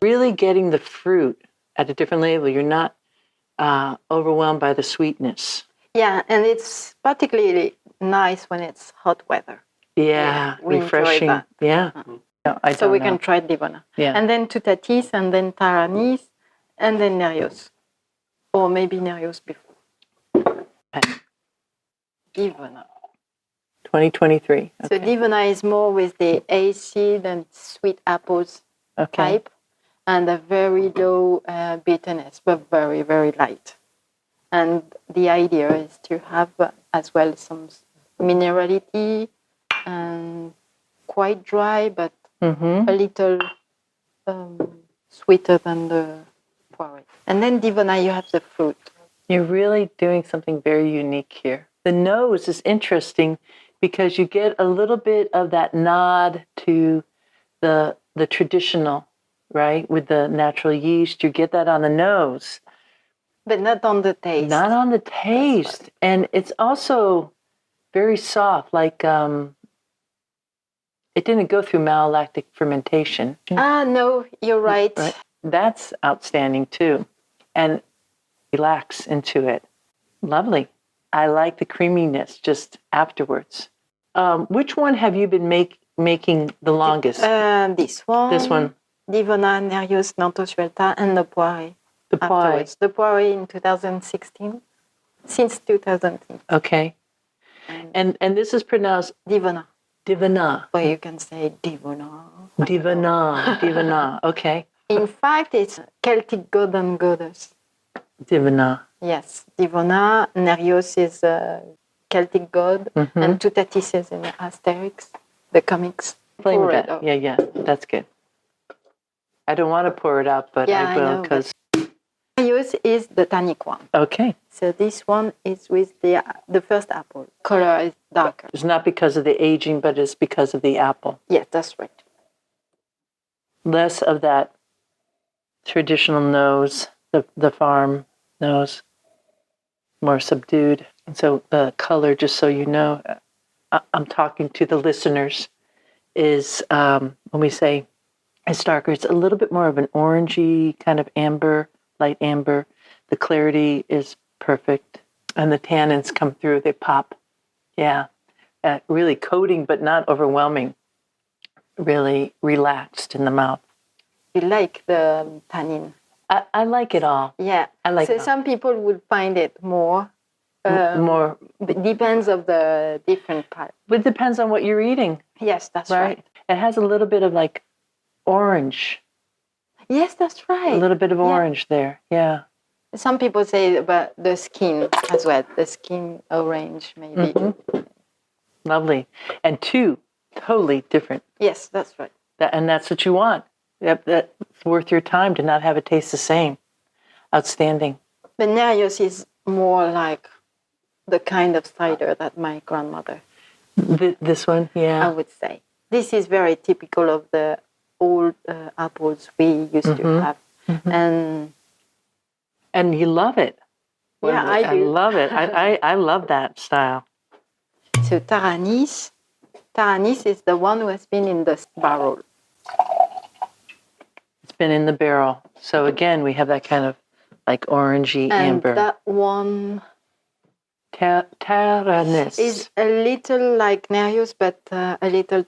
Really getting the fruit at a different level. You're not overwhelmed by the sweetness.
Yeah, and it's particularly nice when it's hot weather.
Yeah, refreshing. Yeah. No,
so we can try Divona.
Yeah.
And then Tutatis, and then Taranis, and then Nerios. Or maybe Nerios before. Divona.
2023. Okay.
So Divona is more with the acid and sweet apples type, and a very low bitterness, but very, very light. And the idea is to have as well some minerality and quite dry, but a little sweeter than the Poiré. And then Divona, you have the fruit.
You're really doing something very unique here. The nose is interesting because you get a little bit of that nod to the traditional, right? With the natural yeast, you get that on the nose.
But not on the taste.
Not on the taste. Right. And it's also very soft, like it didn't go through malolactic fermentation.
No, you're right.
That's outstanding too. And relax into it. Lovely. I like the creaminess just afterwards. Which one have you been making the longest?
This one.
This one.
Divona, Nerios, Nanto Svelta, and the Poiré.
The Poiré.
The Poiré in 2016. Since 2016.
Okay. And this is pronounced
Divona.
Divona.
Or you can say Divona.
Divona. Divona. Okay.
In fact, it's Celtic god and goddess.
Divona.
Yes. Divona. Nerios is a Celtic god, and Tutatis is in Asterix, the comics.
Playing with that. Yeah. That's good. I don't want to pour it out, but I will because...
Nerios is the tannic one.
Okay.
So this one is with the first apple. Color is darker.
It's not because of the aging, but it's because of the apple.
Yes, that's right.
Less of that traditional nose, the farm nose, more subdued. And so the color, just so you know, I'm talking to the listeners, is when we say it's darker, it's a little bit more of an orangey kind of amber, light amber. The clarity is perfect. And the tannins come through, they pop. Yeah. Really coating, but not overwhelming. Really relaxed in the mouth.
You like the tannin?
I like it all.
Yeah.
I like it all.
Some people would find it more. It depends of the different part.
It depends on what you're eating.
Yes, that's right.
It has a little bit of like orange.
Yes, that's right.
A little bit of orange there. Yeah.
Some people say about the skin as well. The skin orange, maybe.
Mm-hmm. Lovely. And two totally different.
Yes, that's right.
And that's what you want. That's worth your time to not have it taste the same. Outstanding.
The Nerios is more like the kind of cider that my grandmother.
This one, yeah.
I would say. This is very typical of the old apples we used to have. Mm-hmm.
And you love it.
Yeah, I do.
I love it. I love that style.
So Taranis is the one who has been in the barrel.
It's been in the barrel. So again, we have that kind of like orangey amber.
And that one
Taranis.
It's a little like Nereus, but a little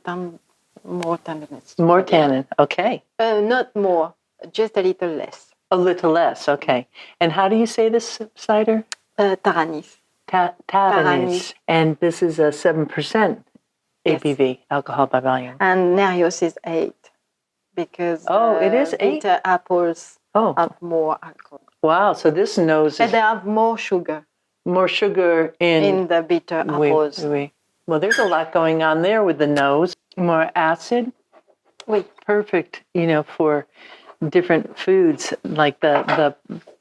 more tannins.
More tannin. Okay.
Not more, just a little less.
A little less. Okay. And how do you say this cider?
Taranis.
Taranis. And this is a 7% ABV, alcohol by volume.
And Nereus is 8 because
it is 8?
bitter apples have more alcohol.
Wow. So this nose
and they have more sugar.
More sugar in
the bitter apples.
Oui. Well, there's a lot going on there with the nose. More acid.
Oui.
Perfect, for different foods like the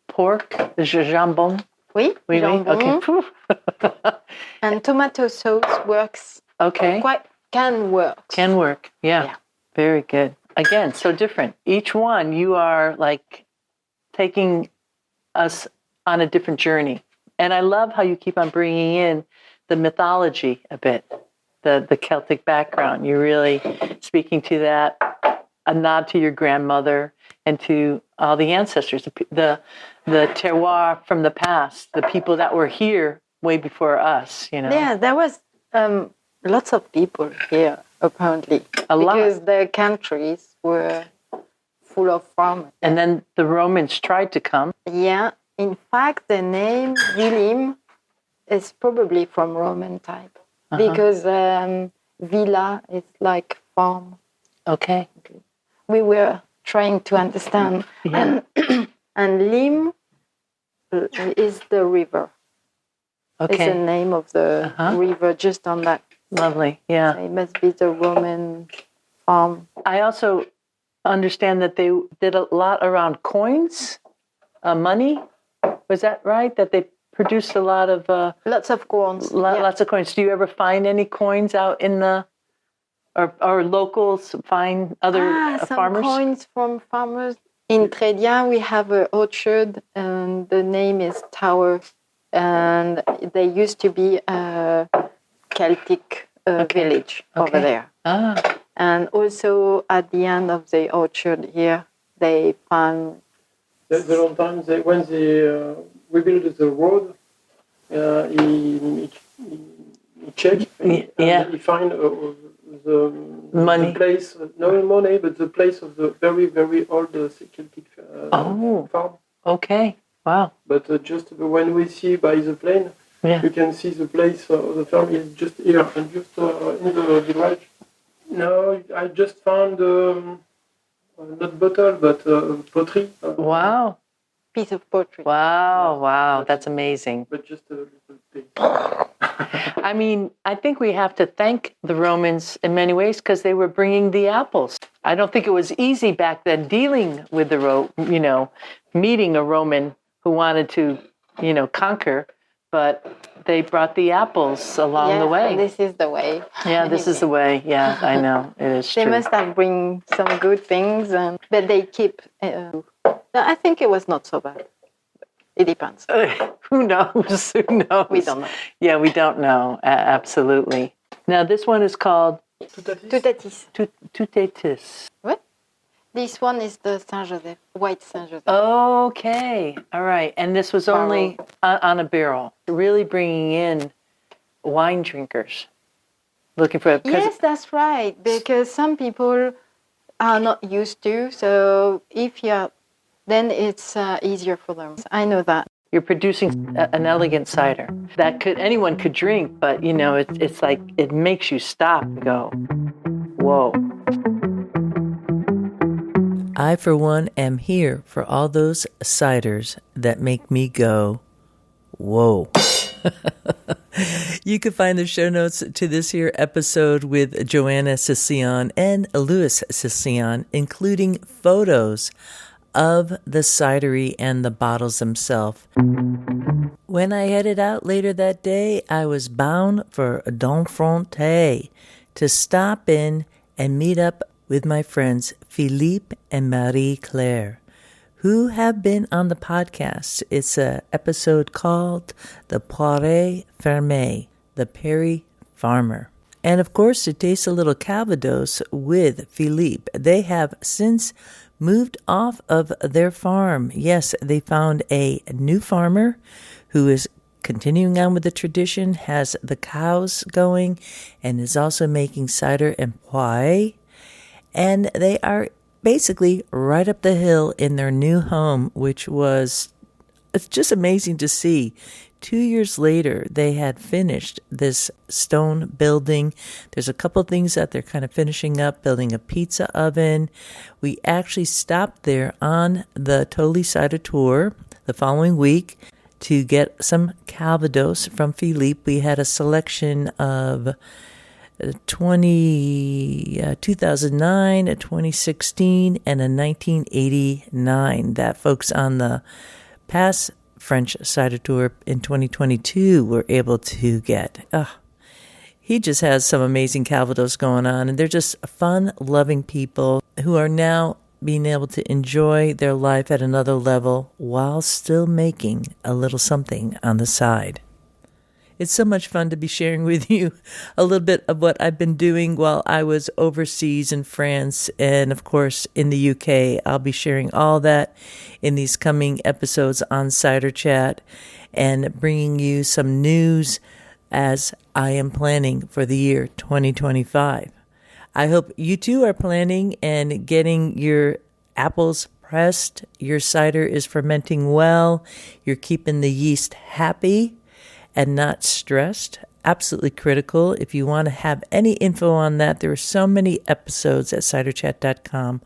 pork, the jambon.
Oui, jambon.
Okay.
And tomato sauce works.
Okay.
Can work.
Can work. Yeah. Very good. Again, so different. Each one, you are like taking us on a different journey. And I love how you keep on bringing in the mythology a bit, the Celtic background. You're really speaking to that, a nod to your grandmother and to all the ancestors, the terroir from the past, the people that were here way before us,
Yeah, there was lots of people here, apparently. Because the countries were full of farmers.
And then the Romans tried to come.
Yeah. In fact, the name Vilim is probably from Roman type because villa is like farm.
Okay.
We were trying to understand.
Yeah.
And Lim is the river.
Okay.
It's the name of the river just on that.
Lovely. Yeah.
So it must be the Roman farm.
I also understand that they did a lot around coins, money. Was that right? That they produced a lot of...
lots of coins.
Lots of coins. Do you ever find any coins out in the... Or locals find other farmers?
Some coins from farmers. In Tredia, we have an orchard, and the name is Tower. And there used to be a Celtic village over there. And also at the end of the orchard here, they found...
The long time when they rebuilt the road, he checked and he find the
money.
The place, no money, but the place of the very, very old Celtic farm.
Okay, wow.
But just when we see by the plane, you can see the place of the farm is just here and just in the village. No, I just found... not bottle, but pottery.
Wow.
Piece of pottery.
Wow. That's amazing.
But just a little bit.
I mean, I think we have to thank the Romans in many ways because they were bringing the apples. I don't think it was easy back then dealing with meeting a Roman who wanted to, conquer, but they brought the apples along the way.
This is the way.
Yeah, this is the way. Yeah, I know. It is true.
They must have bring some good things, but they keep... I think it was not so bad. It depends.
Who knows?
We don't know.
Yeah, we don't know. Absolutely. Now, this one is called...
Toutatis.
Toutatis.
What? This one is the Saint-Joseph, white Saint-Joseph.
Okay. All right. And this was only on a barrel. Really bringing in wine drinkers. Looking for...
Yes, that's right. Because some people are not used to. So if you're... Then it's easier for them. I know that.
You're producing an elegant cider that anyone could drink, but, it's like it makes you stop and go, whoa. I, for one, am here for all those ciders that make me go, whoa. You can find the show notes to this here episode with Johanna Cécillon and Louis Cécillon, including photos of the cidery and the bottles themselves. When I headed out later that day, I was bound for Domfronte to stop in and meet up with my friends Philippe and Marie-Claire, who have been on the podcast. It's an episode called The Poire Fermée, the Perry Farmer. And of course, to taste a little Calvados with Philippe. They have since moved off of their farm. Yes, they found a new farmer who is continuing on with the tradition, has the cows going, and is also making cider and pie. And they are basically right up the hill in their new home, which was, it's just amazing to see. 2 years later, they had finished this stone building. There's a couple things that they're kind of finishing up, building a pizza oven. We actually stopped there on the Totally Cider tour the following week to get some Calvados from Philippe. We had a selection of 2009, a 2016, and a 1989 that folks on the past French cider tour in 2022 were able to get. He just has some amazing Calvados going on, and they're just fun, loving people who are now being able to enjoy their life at another level while still making a little something on the side. It's so much fun to be sharing with you a little bit of what I've been doing while I was overseas in France and, of course, in the UK. I'll be sharing all that in these coming episodes on Cider Chat and bringing you some news as I am planning for the year 2025. I hope you too are planning and getting your apples pressed. Your cider is fermenting well. You're keeping the yeast happy and not stressed. Absolutely critical. If you want to have any info on that, there are so many episodes at ciderchat.com,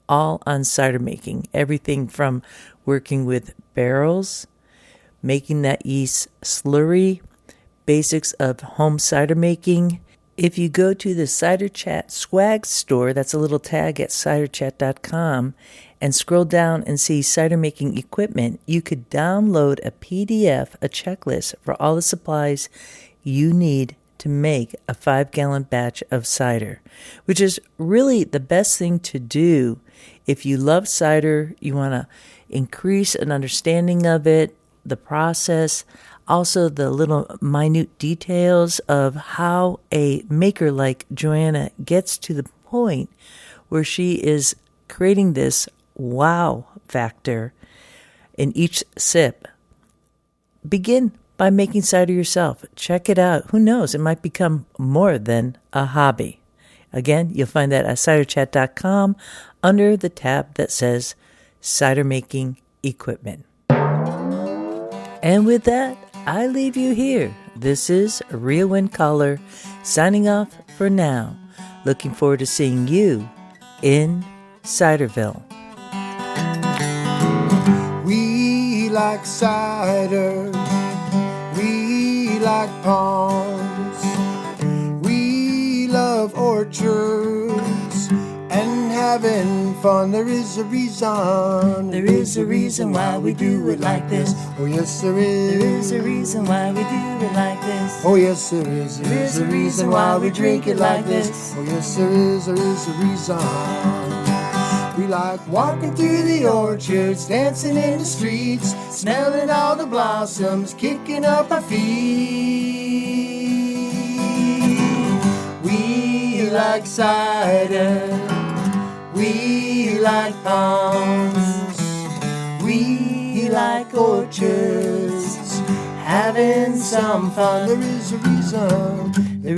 all on cider making. Everything from working with barrels, making that yeast slurry, basics of home cider making. If you go to the Cider Chat swag store, that's a little tag at ciderchat.com, and scroll down and see cider making equipment, you could download a PDF, a checklist for all the supplies you need to make a 5-gallon batch of cider, which is really the best thing to do if you love cider, you want to increase an understanding of it, the process, also the little minute details of how a maker like Johanna gets to the point where she is creating this wow factor in each sip. Begin by making cider yourself. Check it out. Who knows? It might become more than a hobby. Again, you'll find that at ciderchat.com under the tab that says Cider Making Equipment. And with that, I leave you here. This is Real Wind Caller signing off for now. Looking forward to seeing you in Ciderville.
We like cider, we like palms, we love orchards and having fun. There is a reason why we do it like this. Oh yes there is. There is a reason why we do it like this. Oh yes there is. There is a reason why we drink it like this. Oh yes there is a reason. We like walking through the orchards, dancing in the streets, smelling all the blossoms, kicking up our feet. We like cider, we like palms, we like orchards, having some fun. There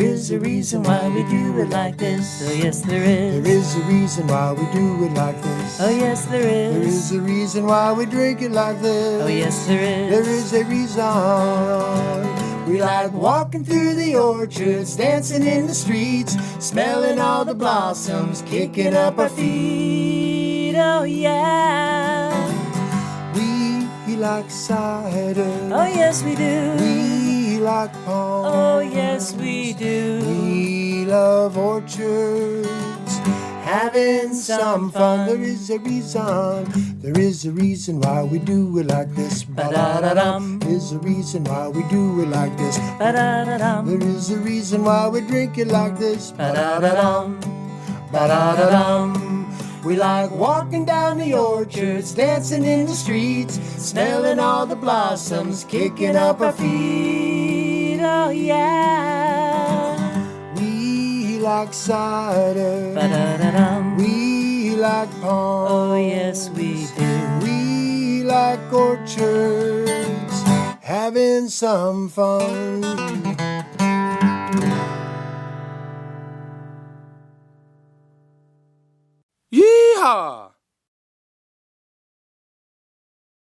is a reason why we do it like this. Oh yes there is. There is a reason why we do it like this. Oh yes there is. There is a reason why we drink it like this. Oh yes there is. There is a reason. We like walking through the orchards, dancing in the streets, smelling all the blossoms, kicking up our feet. Oh yeah. We like cider. Oh yes we do. We like palms. Oh yes we do. We love orchards, having some fun. There is a reason why we do it like this. Ba-da-da-dum. There's a reason why we do it like this. Ba-da-da-dum. There is a reason why we drink it like this. Ba-da-da-dum. Ba-da-da-dum. We like walking down the orchards, dancing in the streets, smelling all the blossoms, kicking up our feet. Oh yeah. We like cider. Ba-da-da-dum. We like palms. Oh yes we do. We like orchards, having having some fun.
Yeehaw!